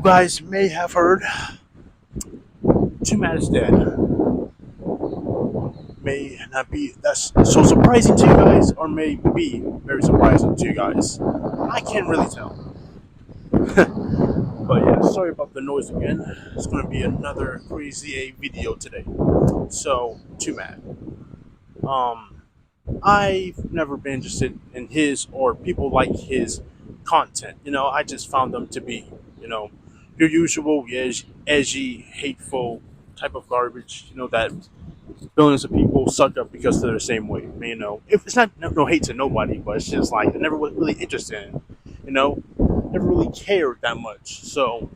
guys may have heard, Twomad is dead. May not be that's so surprising to you guys, or may be very surprising to you guys. I can't really tell. But yeah, sorry about the noise again. It's gonna be another crazy A video today. So, Twomad. Um, I've never been interested in his or people like his content. I just found them to be, you know, your usual edgy, hateful type of garbage. That billions of people suck up because they're the same way. If it's not no hate to nobody, but it's just like I never was really interested in. Never really cared that much. So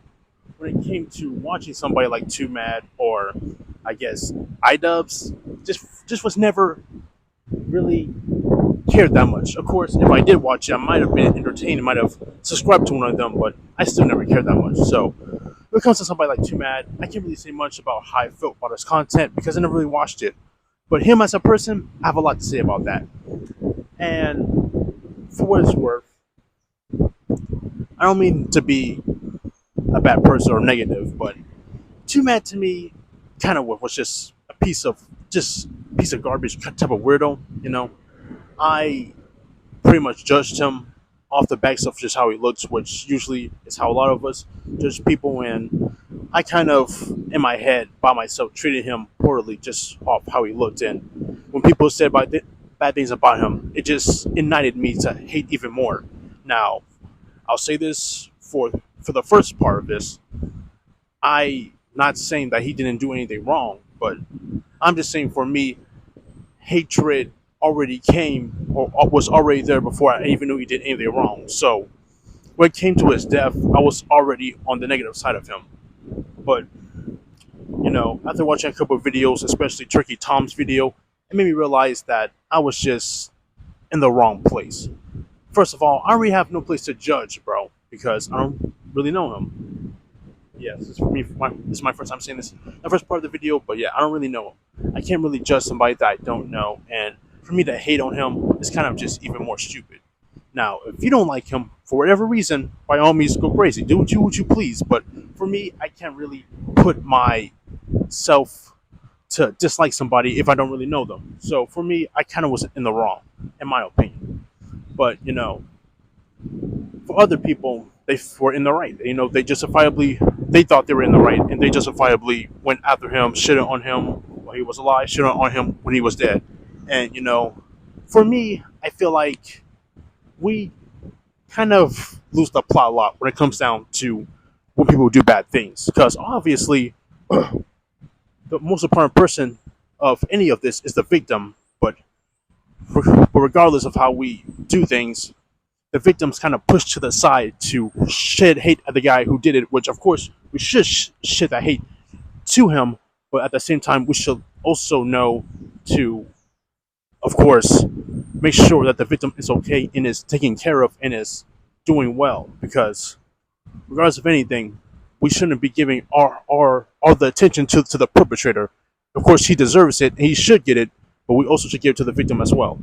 when it came to watching somebody like Too Mad or I guess iDubbbz, just was never really cared that much. Of course, if I did watch it, I might have been entertained, might have subscribed to one of them, but I still never cared that much. So when it comes to somebody like Too Mad, I can't really say much about how I felt about his content because I never really watched it. But him as a person, I have a lot to say about that. And for what it's worth, I don't mean to be a bad person or negative, but Too Mad to me kind of was just a piece of garbage type of weirdo. I pretty much judged him off the backs of just how he looks, which usually is how a lot of us judge people. And I kind of, in my head, by myself, treated him poorly just off how he looked. And when people said bad things about him, it just ignited me to hate even more. Now, I'll say this for the first part of this. I not saying that he didn't do anything wrong, but I'm just saying for me, hatred already came or was already there before I even knew he did anything wrong. So when it came to his death, I was already on the negative side of him. But after watching a couple of videos, especially Turkey Tom's video, it made me realize that I was just in the wrong place. First of all, I already have no place to judge, bro, because I don't really know him. Yes, this is for me. This is my first time seeing this. The first part of the video, but yeah, I don't really know him. I can't really judge somebody that I don't know, and for me to hate on him is kind of just even more stupid. Now, if you don't like him for whatever reason, by all means, go crazy. Do what you please. But for me, I can't really put myself to dislike somebody if I don't really know them. So for me, I kind of was in the wrong, in my opinion. But for other people, they were in the right. They thought they were in the right, and they justifiably went after him, shitting on him while he was alive, shitting on him when he was dead. And for me, I feel like we kind of lose the plot a lot when it comes down to when people do bad things, because obviously the most important person of any of this is the victim. But regardless of how we do things, the victim's kind of pushed to the side to shed hate at the guy who did it, which of course we should shed that hate to him, but at the same time we should also know to, of course, make sure that the victim is okay and is taken care of and is doing well, because regardless of anything, we shouldn't be giving our all the attention to the perpetrator. Of course, he deserves it and he should get it, but we also should give it to the victim as well.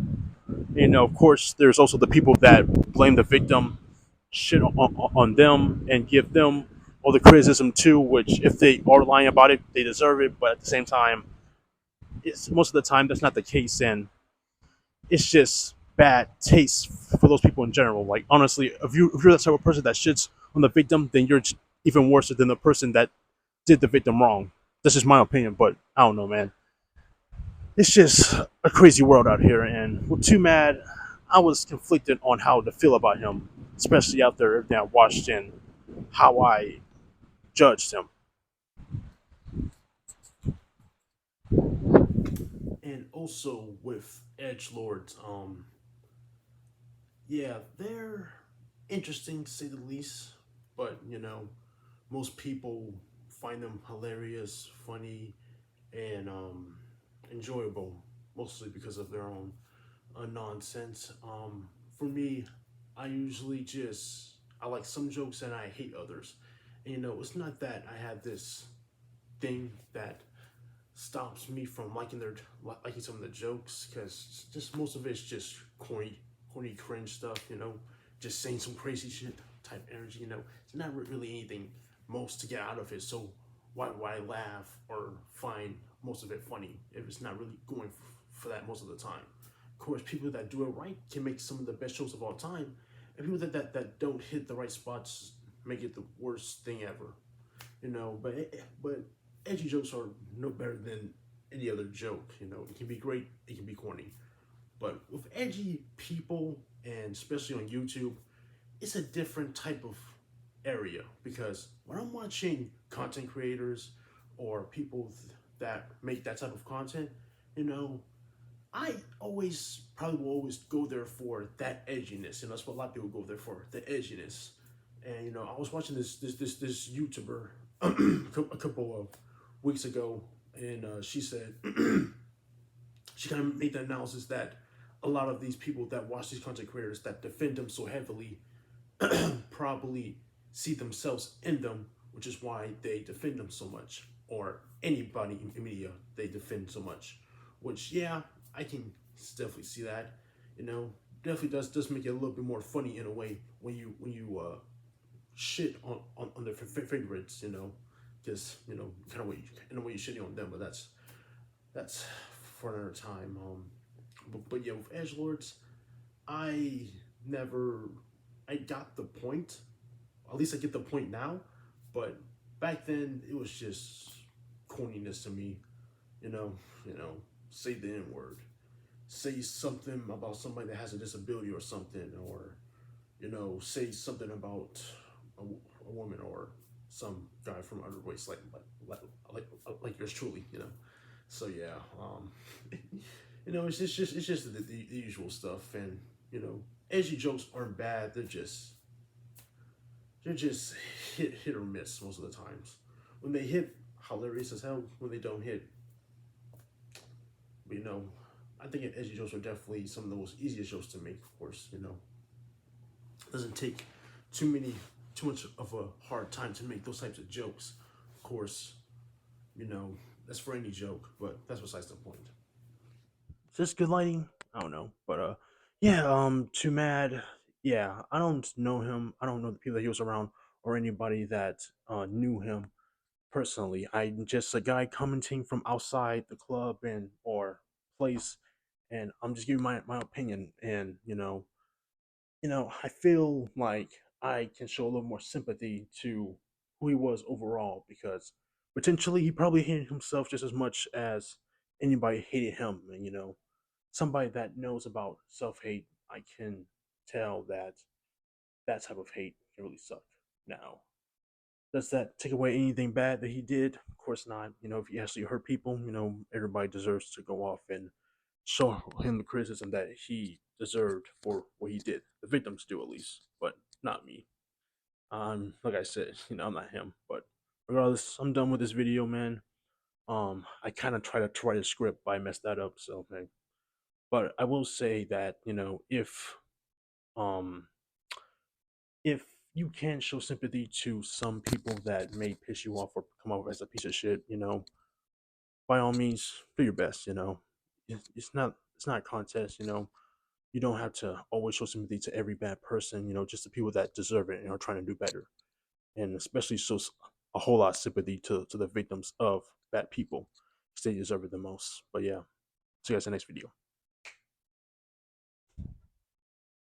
Of course, there's also the people that blame the victim, shit on them, and give them all the criticism too. Which, if they are lying about it, they deserve it. But at the same time, it's most of the time that's not the case, and it's just bad taste for those people in general. Like honestly, if you're the type of person that shits on the victim, then you're even worse than the person that did the victim wrong. That's just my opinion, but I don't know, man. It's just a crazy world out here, and with Too Mad, I was conflicted on how to feel about him, especially after everything I watched and how I judged him. And also with Edge Lords, yeah, they're interesting to say the least, but most people find them hilarious, funny, and enjoyable, mostly because of their own nonsense. For me, I usually just I like some jokes and I hate others. And, it's not that I have this thing that stops me from liking some of the jokes, because just most of it's just corny cringe stuff. Just saying some crazy shit type energy. It's not really anything most to get out of it. So why laugh or find most of it funny if it's not really going for that most of the time? Of course, people that do it right can make some of the best shows of all time, and people that don't hit the right spots make it the worst thing ever. But edgy jokes are no better than any other joke. It can be great, it can be corny, but with edgy people, and especially on YouTube, it's a different type of area, because when I'm watching content creators or people that make that type of content, you know, I always probably will always go there for that edginess. That's what a lot of people go there for, the edginess. And I was watching this YouTuber a couple of weeks ago, and she said she kind of made the analysis that a lot of these people that watch these content creators that defend them so heavily probably see themselves in them, which is why they defend them so much, or anybody in media they defend so much. Which, yeah, I can definitely see that. You know, definitely does make it a little bit more funny in a way when you shit on their favorites. Because kind of way in a way you're shitting on them, but that's for another time. But yeah, with edge lords, I never I got the point. At least I get the point now. But back then it was just corniness to me. You know, say the N word, say something about somebody that has a disability or something, or say something about a woman or some guy from other race, like yours truly. So yeah, it's just the usual stuff, and edgy jokes aren't bad. They're just hit or miss most of the times. When they hit, hilarious as hell. When they don't hit, but I think edgy jokes are definitely some of the most easiest jokes to make. Of course, it doesn't take too much of a hard time to make those types of jokes. Of course, that's for any joke, but that's besides the point. Is this good lighting? I don't know, but yeah, too mad. Yeah, I don't know him. I don't know the people that he was around or anybody that knew him personally. I'm just a guy commenting from outside the club and or place, and I'm just giving my opinion. And I feel like I can show a little more sympathy to who he was overall, because potentially he probably hated himself just as much as anybody hated him. And somebody that knows about self hate, I can tell that that type of hate can really suck. Now, does that take away anything bad that he did? Of course not. If he actually hurt people, everybody deserves to go off and show him the criticism that he deserved for what he did. The victims do, at least, but not me. Like I said, I'm not him. But regardless, I'm done with this video, man. I kind of tried to write a script, but I messed that up. So, man. But I will say that um if you can show sympathy to some people that may piss you off or come off as a piece of shit, by all means, do your best. It's not a contest. You don't have to always show sympathy to every bad person. Just the people that deserve it and are trying to do better, and especially show a whole lot of sympathy to the victims of bad people, because they deserve it the most. But yeah, see you guys in the next video.